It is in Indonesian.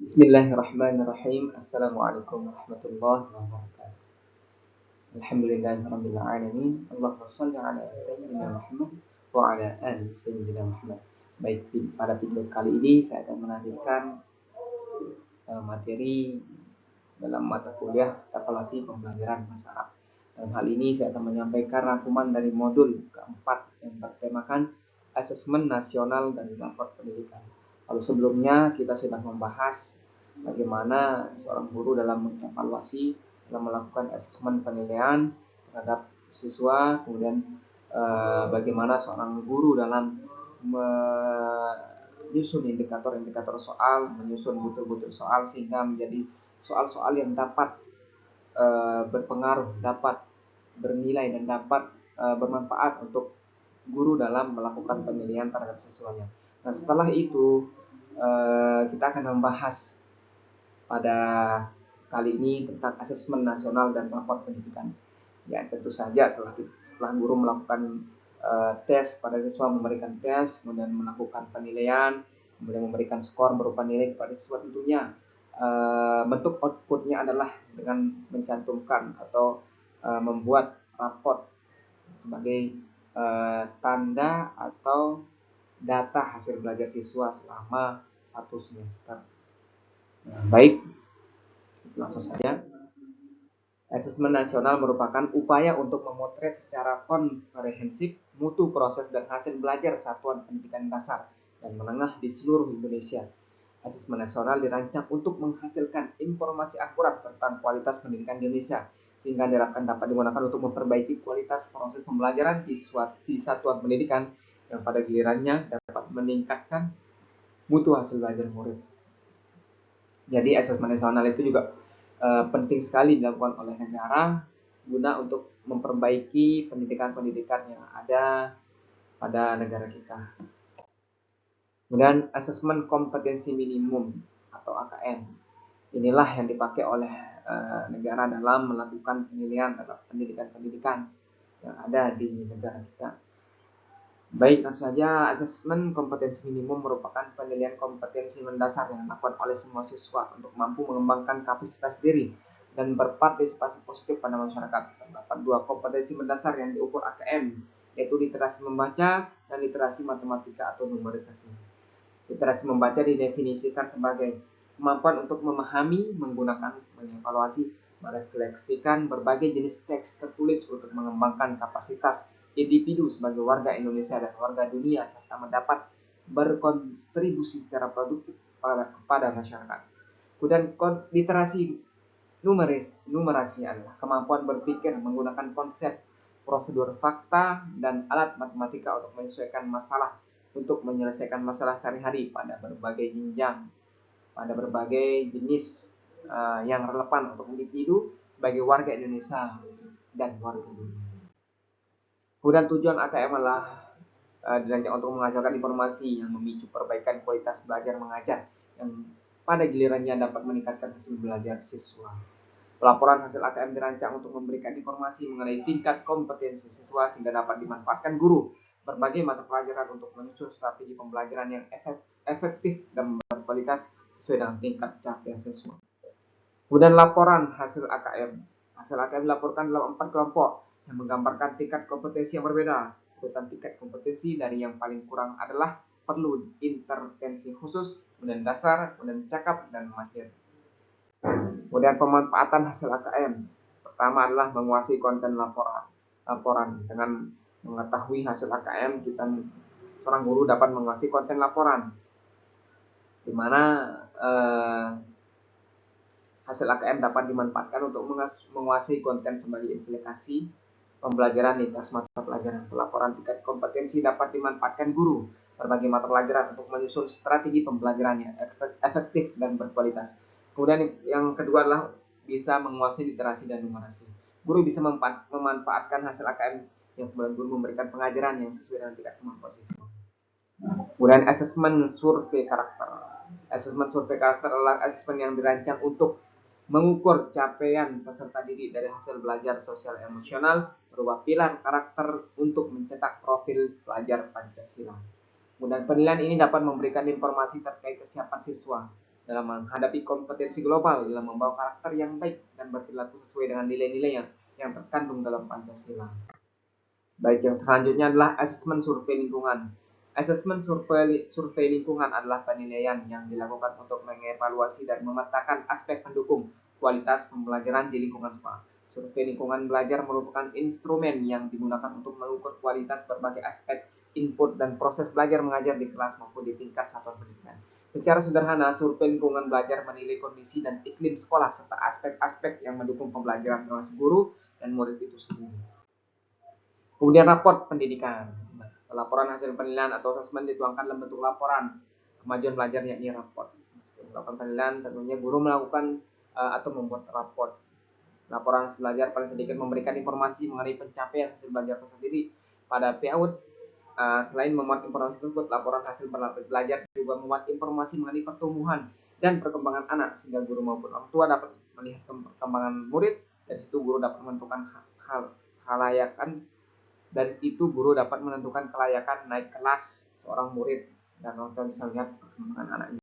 Bismillahirrahmanirrahim. Assalamualaikum warahmatullahi wabarakatuh. Alhamdulillahirabbil alamin. Allahumma shalli ala sayyidina Muhammad wa ala ali sayyidina Muhammad. Baik, pada video kali ini saya akan menampilkan materi dalam mata kuliah evaluasi pembelajaran bahasa Arab. Dalam hal ini saya akan menyampaikan rangkuman dari modul keempat yang bertemakan asesmen nasional dan rapor pendidikan. Lalu sebelumnya kita sudah membahas bagaimana seorang guru dalam mengevaluasi, dalam melakukan asesmen penilaian terhadap siswa, kemudian bagaimana seorang guru dalam menyusun indikator-indikator soal, menyusun butir-butir soal sehingga menjadi soal-soal yang dapat berpengaruh, dapat bernilai dan dapat bermanfaat untuk guru dalam melakukan penilaian terhadap siswanya. Nah, setelah itu kita akan membahas pada kali ini tentang asesmen nasional dan rapor pendidikan. Ya, tentu saja setelah guru melakukan tes pada siswa, memberikan tes, kemudian melakukan penilaian, kemudian memberikan skor berupa nilai kepada siswa, tentunya bentuk outputnya adalah dengan mencantumkan atau membuat raport sebagai tanda atau data hasil belajar siswa selama 1 semester. Nah, baik, langsung saja. Asesmen nasional merupakan upaya untuk memotret secara komprehensif mutu proses dan hasil belajar satuan pendidikan dasar dan menengah di seluruh Indonesia. Asesmen nasional dirancang untuk menghasilkan informasi akurat tentang kualitas pendidikan Indonesia, sehingga diharapkan dapat digunakan untuk memperbaiki kualitas proses pembelajaran di satuan pendidikan yang pada gilirannya dapat meningkatkan mutu hasil belajar murid. Jadi asesmen nasional itu juga penting sekali dilakukan oleh negara guna untuk memperbaiki pendidikan-pendidikan yang ada pada negara kita. Kemudian asesmen kompetensi minimum atau AKM. Inilah yang dipakai oleh negara dalam melakukan penilaian terhadap pendidikan-pendidikan yang ada di negara kita. Baik, langsung saja. Asesmen kompetensi minimum merupakan penilaian kompetensi mendasar yang dilakukan oleh semua siswa untuk mampu mengembangkan kapasitas diri dan berpartisipasi positif pada masyarakat. Terdapat 2 kompetensi mendasar yang diukur AKM, yaitu literasi membaca dan literasi matematika atau numerisasi. Literasi membaca didefinisikan sebagai kemampuan untuk memahami, menggunakan, mengevaluasi, merefleksikan berbagai jenis teks tertulis untuk mengembangkan kapasitas individu sebagai warga Indonesia dan warga dunia, serta mendapat berkontribusi secara produktif pada masyarakat. Kemudian literasi numerasi adalah kemampuan berpikir menggunakan konsep, prosedur, fakta, dan alat matematika untuk menyelesaikan masalah sehari-hari pada berbagai jenjang, pada berbagai jenis yang relevan untuk individu sebagai warga Indonesia dan warga dunia. Kemudian tujuan AKM adalah dirancang untuk menghasilkan informasi yang memicu perbaikan kualitas belajar mengajar yang pada gilirannya dapat meningkatkan hasil belajar siswa. Pelaporan hasil AKM dirancang untuk memberikan informasi mengenai tingkat kompetensi siswa sehingga dapat dimanfaatkan guru berbagai mata pelajaran untuk menyusun strategi pembelajaran yang efektif dan berkualitas sesuai dengan tingkat capaian siswa. Kemudian laporan hasil AKM. Hasil AKM dilaporkan dalam 4 kelompok yang menggambarkan tingkat kompetensi yang berbeda. Urutan tingkat kompetensi dari yang paling kurang adalah perlu intervensi khusus, kemudian dasar, kemudian cakap, dan mahir. Kemudian pemanfaatan hasil AKM. Pertama adalah menguasai konten laporan. Dengan mengetahui hasil AKM, seorang guru dapat menguasai konten laporan, di mana hasil AKM dapat dimanfaatkan untuk menguasai konten sebagai implikasi pembelajaran lintas mata pelajaran. Pelaporan tingkat kompetensi dapat dimanfaatkan guru berbagai mata pelajaran untuk menyusun strategi pembelajarannya efektif dan berkualitas. Kemudian yang kedua adalah bisa menguasai literasi dan numerasi. Guru bisa memanfaatkan hasil AKM yang kemudian guru memberikan pengajaran yang sesuai dengan tingkat kemampuan siswa. Kemudian asesmen survei karakter. Asesmen survei karakter adalah asesmen yang dirancang untuk mengukur capaian peserta didik dari hasil belajar sosial emosional berupa pilar karakter untuk mencetak profil pelajar Pancasila. Kemudian penilaian ini dapat memberikan informasi terkait kesiapan siswa dalam menghadapi kompetensi global, dalam membawa karakter yang baik dan berperilaku sesuai dengan nilai-nilai yang terkandung dalam Pancasila. Baik, yang selanjutnya adalah asesmen survei lingkungan. Asesmen survei lingkungan adalah penilaian yang dilakukan untuk mengevaluasi dan memetakan aspek pendukung kualitas pembelajaran di lingkungan sekolah. Survei lingkungan belajar merupakan instrumen yang digunakan untuk mengukur kualitas berbagai aspek input dan proses belajar mengajar di kelas maupun di tingkat satuan pendidikan. Secara sederhana, survei lingkungan belajar menilai kondisi dan iklim sekolah serta aspek-aspek yang mendukung pembelajaran termasuk guru dan murid itu sendiri. Kemudian raport pendidikan. Laporan hasil penilaian atau asesmen dituangkan dalam bentuk laporan kemajuan belajar yakni raport. Laporan penilaian tentunya guru melakukan atau membuat raport. Laporan hasil belajar paling sedikit memberikan informasi mengenai pencapaian hasil belajar tersendiri pada PAUD. Selain memuat informasi tersebut, laporan hasil belajar juga memuat informasi mengenai pertumbuhan dan perkembangan anak sehingga guru maupun orang tua dapat melihat perkembangan murid. Dari situ guru dapat menentukan kelayakan dan itu guru dapat menentukan kelayakan naik kelas seorang murid dan orang tua bisa lihat perkembangan anaknya.